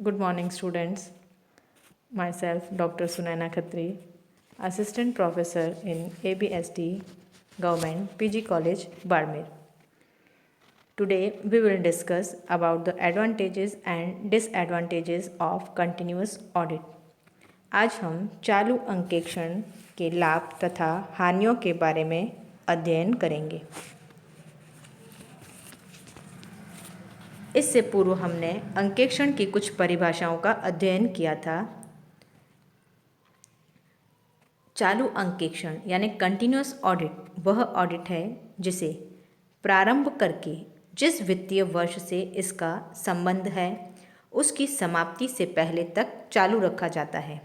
Good morning, students. Myself, Dr. Sunaina Khatri, Assistant Professor in ABSD Government PG College, Barmer. Today, we will discuss about the advantages and disadvantages of continuous audit. आज हम चालू अंकेक्षण के लाभ तथा हानियों के बारे में अध्ययन करेंगे। इससे पूर्व हमने अंकेक्षण की कुछ परिभाषाओं का अध्ययन किया था। चालू अंकेक्षण यानी कंटिन्यूअस ऑडिट वह ऑडिट है जिसे प्रारंभ करके जिस वित्तीय वर्ष से इसका संबंध है उसकी समाप्ति से पहले तक चालू रखा जाता है।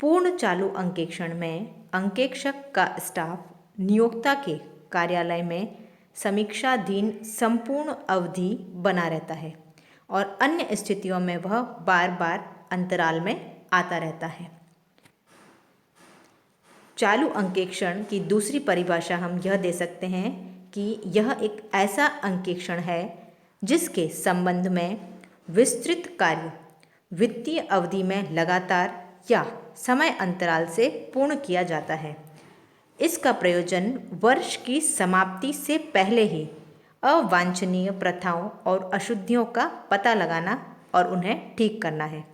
पूर्ण चालू अंकेक्षण में अंकेक्षक का स्टाफ नियोक्ता के कार्यालय में समीक्षाधीन संपूर्ण अवधि बना रहता है और अन्य स्थितियों में वह बार बार अंतराल में आता रहता है। चालू अंकेक्षण की दूसरी परिभाषा हम यह दे सकते हैं कि यह एक ऐसा अंकेक्षण है जिसके संबंध में विस्तृत कार्य वित्तीय अवधि में लगातार या समय अंतराल से पूर्ण किया जाता है। इसका प्रयोजन वर्ष की समाप्ति से पहले ही अवांछनीय प्रथाओं और अशुद्धियों का पता लगाना और उन्हें ठीक करना है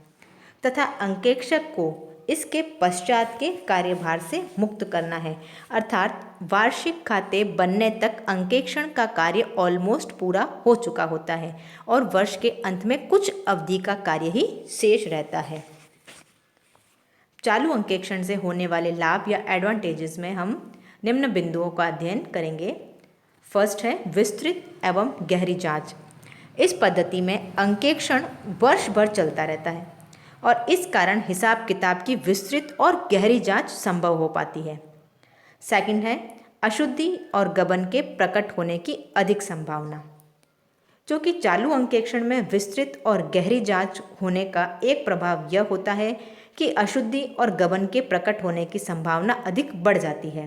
तथा अंकेक्षक को इसके पश्चात के कार्यभार से मुक्त करना है, अर्थात वार्षिक खाते बनने तक अंकेक्षण का कार्य ऑलमोस्ट पूरा हो चुका होता है और वर्ष के अंत में कुछ अवधि का कार्य ही शेष रहता है। चालू अंकेक्षण से होने वाले लाभ या एडवांटेजेस में हम निम्न बिंदुओं का अध्ययन करेंगे। फर्स्ट है विस्तृत एवं गहरी जांच। इस पद्धति में अंकेक्षण वर्ष भर चलता रहता है और इस कारण हिसाब किताब की विस्तृत और गहरी जांच संभव हो पाती है। सेकंड है अशुद्धि और गबन के प्रकट होने की अधिक संभावना। जो कि चालू अंकेक्षण में विस्तृत और गहरी जांच होने का एक प्रभाव यह होता है कि अशुद्धि और गबन के प्रकट होने की संभावना अधिक बढ़ जाती है,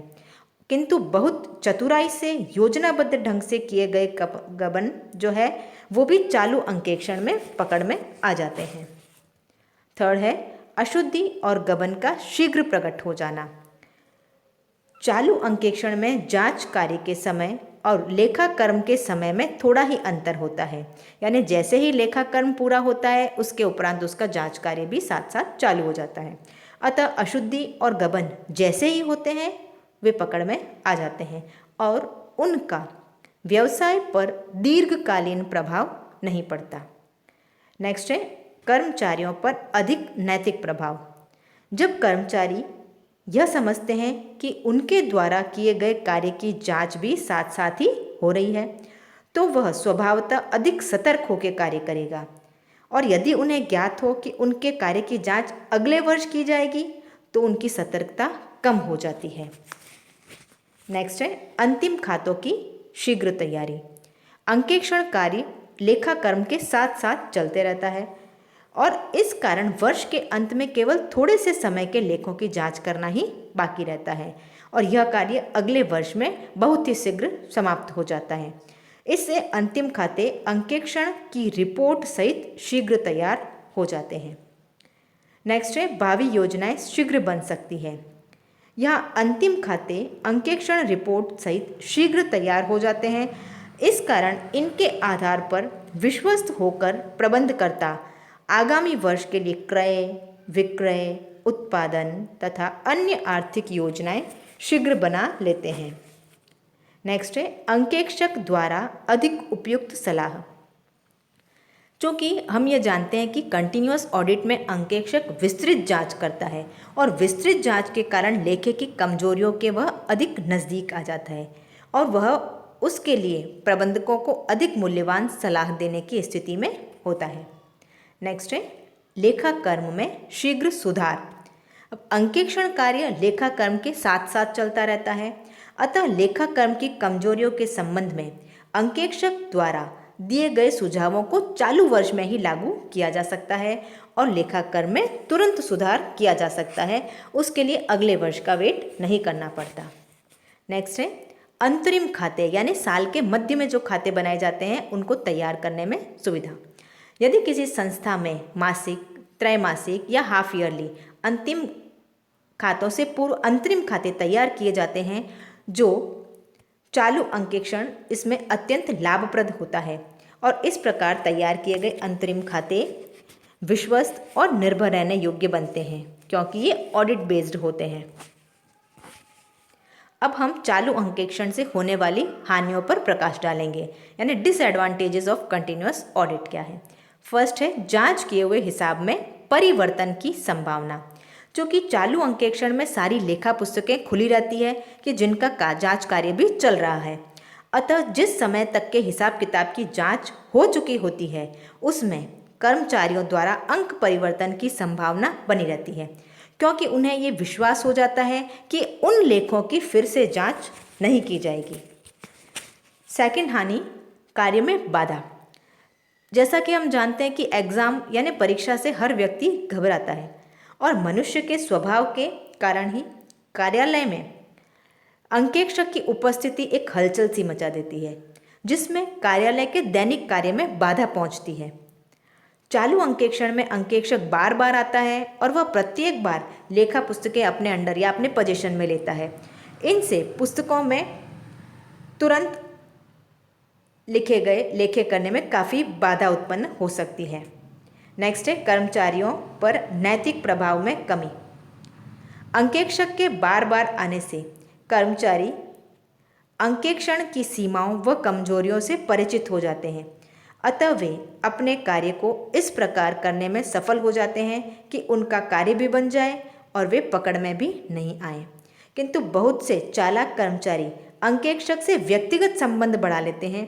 किंतु बहुत चतुराई से योजनाबद्ध ढंग से किए गए गबन जो है वो भी चालू अंकेक्षण में पकड़ में आ जाते हैं। थर्ड है अशुद्धि और गबन का शीघ्र प्रकट हो जाना। चालू अंकेक्षण में जांच कार्य के समय और लेखाकर्म के समय में थोड़ा ही अंतर होता है, यानी जैसे ही लेखाकर्म पूरा होता है उसके उपरांत उसका जांच कार्य भी साथ साथ चालू हो जाता है। अतः अशुद्धि और गबन जैसे ही होते हैं वे पकड़ में आ जाते हैं और उनका व्यवसाय पर दीर्घकालीन प्रभाव नहीं पड़ता। नेक्स्ट है कर्मचारियों पर अधिक नैतिक प्रभाव। जब कर्मचारी यह समझते हैं कि उनके द्वारा किए गए कार्य की जांच भी साथ साथ ही हो रही है तो वह स्वभावतः अधिक सतर्क होकर कार्य करेगा, और यदि उन्हें ज्ञात हो कि उनके कार्य की जांच अगले वर्ष की जाएगी तो उनकी सतर्कता कम हो जाती है। नेक्स्ट है अंतिम खातों की शीघ्र तैयारी। अंकेक्षण कार्य लेखाकर्म के साथ साथ चलते रहता है और इस कारण वर्ष के अंत में केवल थोड़े से समय के लेखों की जांच करना ही बाकी रहता है और यह कार्य अगले वर्ष में बहुत ही शीघ्र समाप्त हो जाता है। इससे अंतिम खाते अंकेक्षण की रिपोर्ट सहित शीघ्र तैयार हो जाते हैं। नेक्स्ट है भावी योजनाएं शीघ्र बन सकती है। यह अंतिम खाते अंकेक्षण रिपोर्ट सहित शीघ्र तैयार हो जाते हैं। इस कारण इनके आधार पर विश्वस्त होकर प्रबंधकर्ता आगामी वर्ष के लिए क्रय विक्रय उत्पादन तथा अन्य आर्थिक योजनाएं शीघ्र बना लेते हैं। नेक्स्ट है अंकेक्षक द्वारा अधिक उपयुक्त सलाह। क्योंकि हम ये जानते हैं कि कंटिन्यूअस ऑडिट में अंकेक्षक विस्तृत जांच करता है और विस्तृत जांच के कारण लेखे की कमजोरियों के वह अधिक नज़दीक आ जाता है और वह उसके लिए प्रबंधकों को अधिक मूल्यवान सलाह देने की स्थिति में होता है। नेक्स्ट है लेखाकर्म में शीघ्र सुधार। अब अंकेक्षण कार्य लेखाकर्म के साथ साथ चलता रहता है, अतः लेखाकर्म की कमजोरियों के संबंध में अंकेक्षक द्वारा दिए गए सुझावों को चालू वर्ष में ही लागू किया जा सकता है और लेखाकर्म में तुरंत सुधार किया जा सकता है। उसके लिए अगले वर्ष का वेट नहीं करना पड़ता। नेक्स्ट है अंतरिम खाते, यानी साल के मध्य में जो खाते बनाए जाते हैं उनको तैयार करने में सुविधा। यदि किसी संस्था में मासिक, त्रैमासिक या हाफ ईयरली अंतिम खातों से पूर्व अंतरिम खाते तैयार किए जाते हैं, जो चालू अंकेक्षण इसमें अत्यंत लाभप्रद होता है और इस प्रकार तैयार किए गए अंतरिम खाते विश्वस्त और निर्भर रहने योग्य बनते हैं क्योंकि ये ऑडिट बेस्ड होते हैं। अब हम चालू अंकेक्षण से होने वाली हानियों पर प्रकाश डालेंगे, यानी डिसएडवांटेजेस ऑफ कंटिन्यूअस ऑडिट क्या है। फर्स्ट है जांच किए हुए हिसाब में परिवर्तन की संभावना। क्योंकि चालू अंकेक्षण में सारी लेखा पुस्तकें खुली रहती है कि जिनका जांच कार्य भी चल रहा है, अतः जिस समय तक के हिसाब किताब की जांच हो चुकी होती है उसमें कर्मचारियों द्वारा अंक परिवर्तन की संभावना बनी रहती है, क्योंकि उन्हें ये विश्वास हो जाता है कि उन लेखों की फिर से जांच नहीं की जाएगी। सेकंड हानि, कार्य में बाधा। जैसा कि हम जानते हैं कि एग्ज़ाम यानी परीक्षा से हर व्यक्ति घबराता है और मनुष्य के स्वभाव के कारण ही कार्यालय में अंकेक्षक की उपस्थिति एक हलचल सी मचा देती है, जिसमें कार्यालय के दैनिक कार्य में बाधा पहुंचती है। चालू अंकेक्षण में अंकेक्षक बार बार आता है और वह प्रत्येक बार लेखा पुस्तकें अपने अंडर या अपने पोजीशन में लेता है। इनसे पुस्तकों में तुरंत लिखे गए लेखे करने में काफ़ी बाधा उत्पन्न हो सकती है। नेक्स्ट है कर्मचारियों पर नैतिक प्रभाव में कमी। अंकेक्षक के बार बार आने से कर्मचारी अंकेक्षण की सीमाओं व कमजोरियों से परिचित हो जाते हैं, अतः वे अपने कार्य को इस प्रकार करने में सफल हो जाते हैं कि उनका कार्य भी बन जाए और वे पकड़ में भी नहीं आए। किंतु बहुत से चालाक कर्मचारी अंकेक्षक से व्यक्तिगत संबंध बढ़ा लेते हैं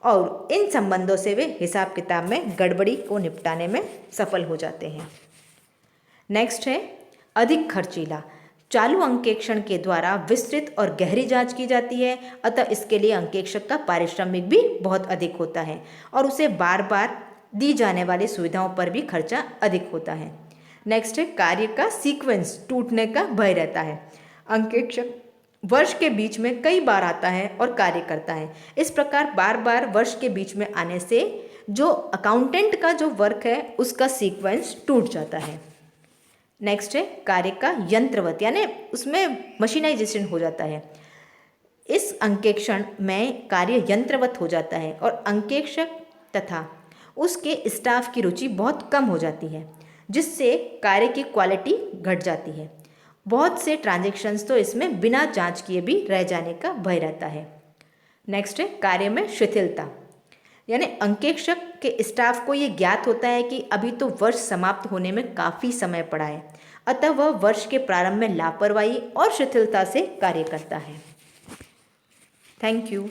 और इन संबंधों से वे हिसाब किताब में गड़बड़ी को निपटाने में सफल हो जाते हैं। नेक्स्ट है अधिक खर्चीला। चालू अंकेक्षण के द्वारा विस्तृत और गहरी जांच की जाती है, अतः इसके लिए अंकेक्षक का पारिश्रमिक भी बहुत अधिक होता है और उसे बार बार दी जाने वाली सुविधाओं पर भी खर्चा अधिक होता है। नेक्स्ट है कार्य का सीक्वेंस टूटने का भय रहता है। अंकेक्षक वर्ष के बीच में कई बार आता है और कार्य करता है। इस प्रकार बार बार वर्ष के बीच में आने से जो अकाउंटेंट का जो वर्क है उसका सीक्वेंस टूट जाता है। नेक्स्ट है कार्य का यंत्रवत, यानी उसमें मशीनाइजेशन हो जाता है। इस अंकेक्षण में कार्य यंत्रवत हो जाता है और अंकेक्षक तथा उसके स्टाफ की रुचि बहुत कम हो जाती है, जिससे कार्य की क्वालिटी घट जाती है। बहुत से ट्रांजैक्शंस तो इसमें बिना जांच किए भी रह जाने का भय रहता है। नेक्स्ट है कार्य में शिथिलता, यानी अंकेक्षक के स्टाफ को ये ज्ञात होता है कि अभी तो वर्ष समाप्त होने में काफ़ी समय पड़ा है, अतः वह वर्ष के प्रारंभ में लापरवाही और शिथिलता से कार्य करता है। Thank you.